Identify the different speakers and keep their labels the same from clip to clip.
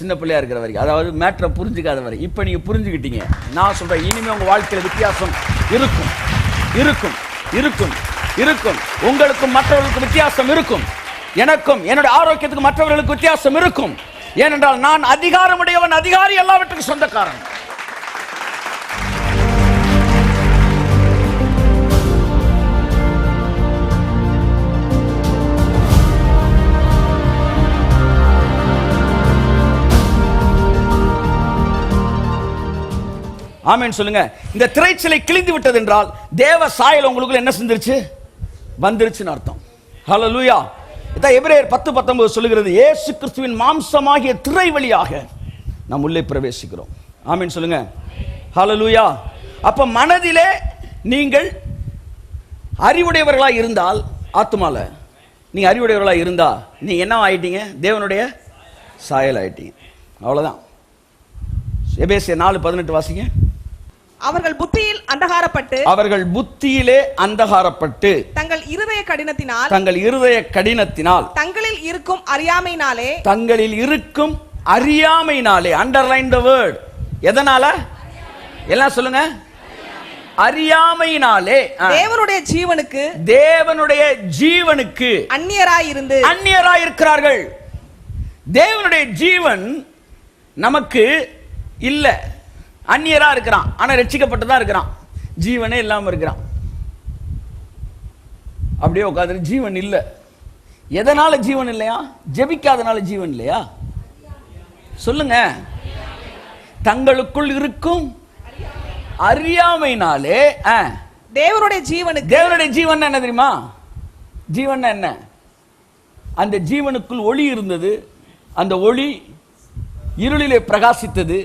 Speaker 1: சின்ன பிள்ளையா இருக்கிற வரைக்கும், அதாவது மேட்டரை புரிஞ்சுக்காத வரை. இப்போ நீங்க புரிஞ்சுக்கிட்டீங்க. நான் சொல்றேன், இனிமே உங்க வாழ்க்கையில வித்தியாசம் இருக்கும் இருக்கும் இருக்கும் இருக்கும். உங்களுக்கும் மற்றவர்களுக்கும் வித்தியாசம் இருக்கும். எனக்கும் என்னுடைய ஆரோக்கியத்துக்கு மற்றவர்களுக்கு வித்தியாசம் இருக்கும். ஏனென்றால் நான் அதிகாரமுடையவன், அதிகாரி எல்லாவற்றுக்கும் சொந்தக்காரன். ஆமென் சொல்லுங்க. இந்த திரைச்சிலை கிழிந்து விட்டது என்றால் தேவ சாயல் உங்களுக்கு என்ன செஞ்சிருச்சு? வந்துருச்சுன்னு அர்த்தம். ஹல்லேலூயா. இதான் எபிரேயர் 10:19 சொல்லுகிறது, இயேசு கிறிஸ்துவின் மாம்சமாகிய திரை வழியாக நாம் உள்ளே பிரவேசிக்கிறோம். ஆமென் சொல்லுங்க. ஹல்லேலூயா. அப்ப மனதிலே நீங்கள் அறிவுடையவர்களாக இருந்தால், ஆத்துமால நீங்க அறிவுடையவர்களாக இருந்தா நீங்க என்ன ஆயிட்டீங்க? தேவனுடைய சாயல் ஆயிட்டீங்க. அவ்வளவுதான். எபேசியர் 4:18 வாசிங்க.
Speaker 2: அவர்கள் புத்தியில் அந்தகாரப்பட்டு,
Speaker 1: அவர்கள் புத்தியிலே அந்தகாரப்பட்டு,
Speaker 2: தங்கள் இருதய கடினத்தினால்,
Speaker 1: தங்கள் இருதய கடினத்தினால்,
Speaker 2: தங்களில் இருக்கும் அறியாமையினாலே,
Speaker 1: தங்களில் இருக்கும் அறியாமையினாலே, அண்டர்லைன் தி வேர்ட். எதனால? எல்லாம் சொல்லுங்க. அறியாமையினாலே
Speaker 2: தேவனுடைய ஜீவனுக்கு,
Speaker 1: தேவனுடைய ஜீவனுக்கு
Speaker 2: அந்நியராய் இருந்து,
Speaker 1: அந்நியராய் இருக்கிறார்கள். தேவனுடைய ஜீவன் நமக்கு இல்ல, அந்நியரா இருக்கிறான். ஆனா ரட்சிக்கப்பட்டு தான் இருக்கிறான், ஜீவனே இல்லாம இருக்கிறான். அப்படியே உட்கார்ந்து ஜீவன் இல்ல. எதனால ஜீவன் இல்லையா? ஜெபிக்காதனால ஜீவன் இல்லையா? சொல்லுங்க. தங்களுக்குள் இருக்கும் அறியாமையினாலே
Speaker 2: தேவனுடைய ஜீவனுக்கு.
Speaker 1: தேவனுடைய ஜீவன் என்ன தெரியுமா? ஜீவன் என்ன? அந்த ஜீவனுக்குள் ஒளி இருந்தது. அந்த ஒளி இருளிலே பிரகாசித்தது.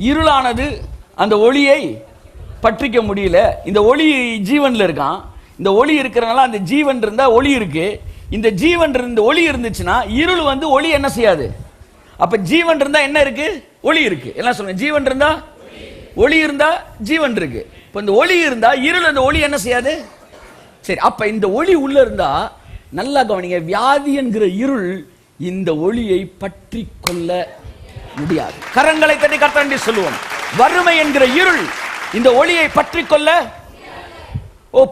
Speaker 1: இருளானது அந்த ஒளியை பற்றிக்க முடியல. இந்த ஒளி ஜீவன்ல இருக்கான். இந்த ஒளி இருக்கிறனால அந்த ஜீவன் இருந்தா ஒளி இருக்கு. இந்த ஜீவன் இருந்த ஒளி இருந்துச்சுன்னா இருள் வந்து ஒளி என்ன செய்யாது. அப்ப ஜீவன் இருந்தா என்ன இருக்கு? ஒளி இருக்கு. எல்லாம் சொல்லுங்க. ஜீவன் இருந்தா ஒளி இருந்தா ஜீவன் இருக்கு. இப்ப இந்த ஒளி இருந்தா இருள் அந்த ஒளி என்ன செய்யாது. சரி, அப்ப இந்த ஒளி உள்ள இருந்தா நல்லா கவனிங்க, வியாதி என்கிற இருள் இந்த ஒளியை பற்றி கொள்ள முடியாது. கரங்களை தட்டி கர்த்தரை சொல்லுவோம். வறுமை என்கிற இருள் இந்த ஒளியை பற்றி கொள்ள,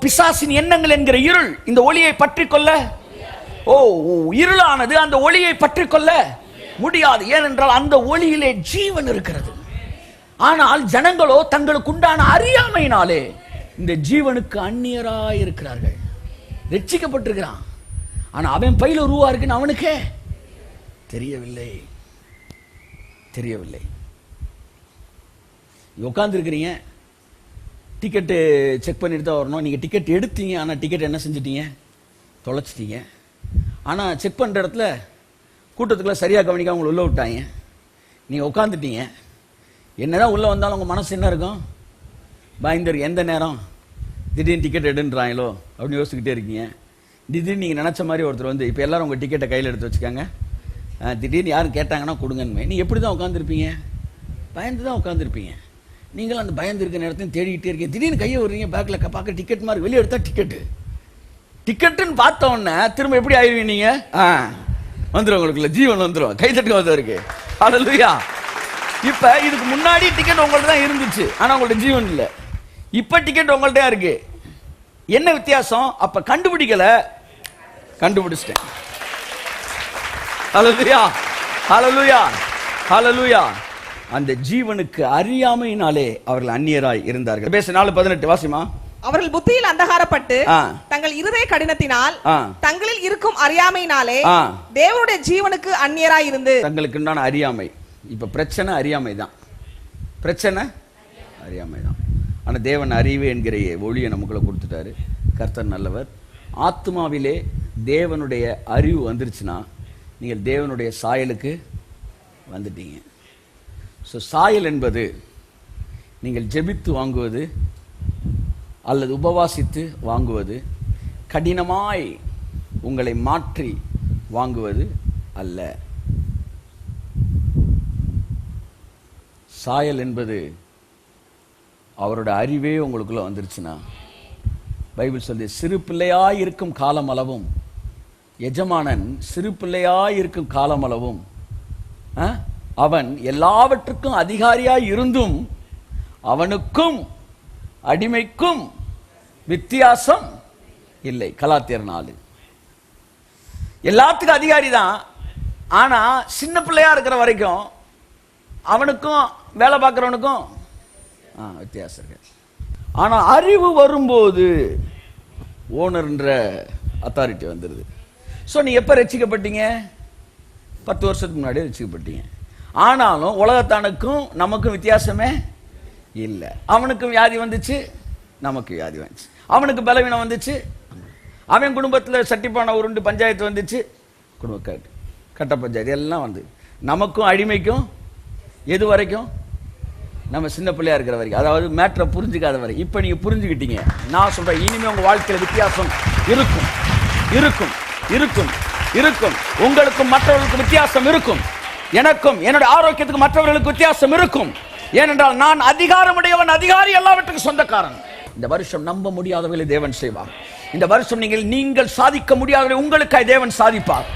Speaker 1: பிசாசின் எண்ணங்கள் என்கிற இருள் இந்த ஒளியை பற்றி கொள்ள, இருளானது அந்த ஒளியை பற்றி கொள்ள முடியாது. ஏனென்றால் அந்த ஒளியிலே ஜீவன் இருக்கிறது. ஆனால் ஜனங்களோ தங்களுக்கு உண்டான அறியாமையினாலே இந்த ஜீவனுக்கு அந்நியராய் இருக்கிறார்கள். ரட்சிக்கப்பட்டிருக்கிறான், ஆனா அவன் பையில ரூபா இருக்குன்னு அவனுக்கே தெரியவில்லை. தெரியவில்லை. உட்கார்ந்து இருக்கிறீங்க, டிக்கெட்டு செக் பண்ணிட்டு தான் வரணும். நீங்க டிக்கெட் எடுத்தீங்க, ஆனா டிக்கெட் என்ன செஞ்சிட்டீங்க? தொலைச்சிட்டீங்க. ஆனா செக் பண்ற இடத்துல கூட்டத்துக்குள்ள சரியா கவனிக்காம உங்களை உள்ள விட்டாங்க. நீங்க உட்காந்துட்டீங்க. என்னதான் உள்ள வந்தாலும் உங்க மனசு என்ன இருக்கும்? பயந்துருக்கு. எந்த நேரம் திடீர்னு டிக்கெட் எடுன்றாங்களோ அப்படின்னு யோசிச்சுக்கிட்டே இருக்கீங்க. திடீர்னு நீங்க நினைச்ச மாதிரி ஒருத்தர் வந்து இப்ப எல்லாரும் உங்க டிக்கெட்டை கையில் எடுத்து வச்சுக்காங்க, திடீர்னு யாரும் கேட்டாங்கன்னா கொடுங்கன்னு. நீ எப்படி தான் உட்காந்துருப்பீங்க? பயந்து தான் உட்காந்துருப்பீங்க. நீங்களும் அந்த பயந்து இருக்கிற நேரத்தையும் தேடிக்கிட்டே இருக்கீங்க. திடீர்னு கையை விடுறீங்க, பேக்கில் பார்க்க டிக்கெட் மாதிரி வெளியே எடுத்தா டிக்கெட்டுன்னு பார்த்த உடனே திரும்ப எப்படி ஆயிடுவீங்க? நீங்க வந்துடும், உங்களுக்குள்ள ஜீவன் வந்துடும். கை தட்டு வந்தவருக்கு. ஹல்லேலூயா. இப்ப இதுக்கு முன்னாடி டிக்கெட் உங்கள்ட்ட தான் இருந்துச்சு, ஆனா உங்கள்ட்ட ஜீவன் இல்லை. இப்ப டிக்கெட் உங்கள்ட்ட இருக்கு. என்ன வித்தியாசம்? அப்ப கண்டுபிடிக்கல, கண்டுபிடிச்சிட்டேன். ஹல்லேலூயா, ஹல்லேலூயா, ஹல்லேலூயா. அந்த ஜீவனுக்கு அறியாமையினாலே அவர்கள் அந்நியராய் இருந்தார்கள். பேச 4:18 வாசிமா.
Speaker 2: அவர்கள் புத்தியில் அந்தகாரப்பட்டு, தங்கள் இருதய கடினத்தினால், தங்களில் இருக்கும் அறியாமையினாலே தேவனுடைய ஜீவனுக்கு அந்நியராய் இருந்து. தங்களுக்கு உண்டான
Speaker 1: அறியாமை. இப்ப பிரச்சனை அறியாமை தான். பிரச்சனை அறியாமை தான். ஆனா தேவன் அறிவு என்கிற ஒளியை நமக்குள்ள கொடுத்துட்டாரு. கர்த்தர் நல்லவர். ஆத்மாவிலே தேவனுடைய அறிவு வந்துருச்சுன்னா நீங்கள் தேவனுடைய சாயலுக்கு வந்துட்டீங்க. ஸோ சாயல் என்பது நீங்கள் ஜெபித்து வாங்குவது அல்லது உபவாசித்து வாங்குவது, கடினமாய் உங்களை மாற்றி வாங்குவது அல்ல. சாயல் என்பது அவரோட அறிவே உங்களுக்குள்ள வந்துருச்சுன்னா, பைபிள் சொல்லி சிறு பிள்ளையாய் இருக்கும் காலம் அளவும், எஜமானன் சிறு பிள்ளையாய் இருக்கும் காலம் அளவும் அவன் எல்லாவற்றுக்கும் அதிகாரியாய் இருந்தும் அவனுக்கும் அடிமைக்கும் வித்தியாசம் இல்லை. கலாத்தியர் 4. எல்லாத்துக்கும் அதிகாரி தான், ஆனா சின்ன பிள்ளையா இருக்கிற வரைக்கும் அவனுக்கும் வேலை பார்க்கிறவனுக்கும் வித்தியாசம் இருக்கு. ஆனா அறிவு வரும்போது ஓனர்ன்ற அத்தாரிட்டி வந்துருது. ஸோ நீ எப்ப ரட்சிக்கப்பட்டீங்க? 10 வருஷத்துக்கு முன்னாடி ரட்சிக்கப்பட்டீங்க. ஆனாலும் உலகத்தானுக்கும் நமக்கும் வித்தியாசமே இல்லை. அவனுக்கும் வியாதி வந்துச்சு, நமக்கு வியாதி வந்துச்சு. அவனுக்கு பலவீனம் வந்துச்சு, அவன் குடும்பத்தில் சட்டிப்பான உருண்டு பஞ்சாயத்து வந்துச்சு, குடும்ப கட்ட பஞ்சாயத்து எல்லாம் வந்து. நமக்கும் அடிமைக்கும் எது வரைக்கும்? நம்ம சின்ன பிள்ளையா இருக்கிற வரைக்கும், அதாவது மேட்டரை புரிஞ்சுக்காத வரை. இப்போ நீங்க புரிஞ்சுக்கிட்டீங்க. நான் சொல்றேன், இனிமே உங்க வாழ்க்கையில வித்தியாசம் இருக்கும் இருக்கும் இருக்கும் இருக்கும். உங்களுக்கும் மற்றவர்களுக்கும் வித்தியாசம் இருக்கும். எனக்கும் என்னுடைய ஆரோக்கியத்துக்கு மற்றவர்களுக்கு வித்தியாசம் இருக்கும். ஏனென்றால் நான் அதிகாரமுடையவன், அதிகாரி எல்லாவற்றுக்கும் சொந்தக்காரன். இந்த வருஷம் நம்ப முடியாதவர்களை தேவன் செய்வார். இந்த வருஷம் நீங்கள் சாதிக்க முடியாதவரை உங்களுக்காய் தேவன் சாதிப்பார்.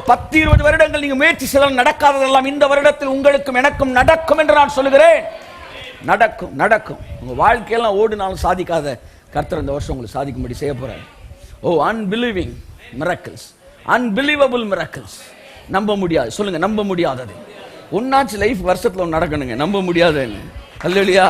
Speaker 1: 10-20 வருடங்கள் நீங்க முயற்சி செய்ய நடக்காததெல்லாம் இந்த வருடத்தில் உங்களுக்கும் எனக்கும் நடக்கும் என்று நான் சொல்லுகிறேன். நடக்கும் நடக்கும். உங்க வாழ்க்கையெல்லாம் ஓடுனாலும் சாதிக்காத கர்த்தர் இந்த வருஷம் உங்களுக்கு சாதிக்கும்படி செய்ய போறார். Unbelieving miracles, unbelievable miracles. நம்ப முடியாது. சொல்லுங்க, நம்ப முடியாதது. ஒன்னாச்சு லைஃப் வருஷத்துல நடக்கணுங்க. நம்ப முடியாதுன்னு. அல்லேலூயா.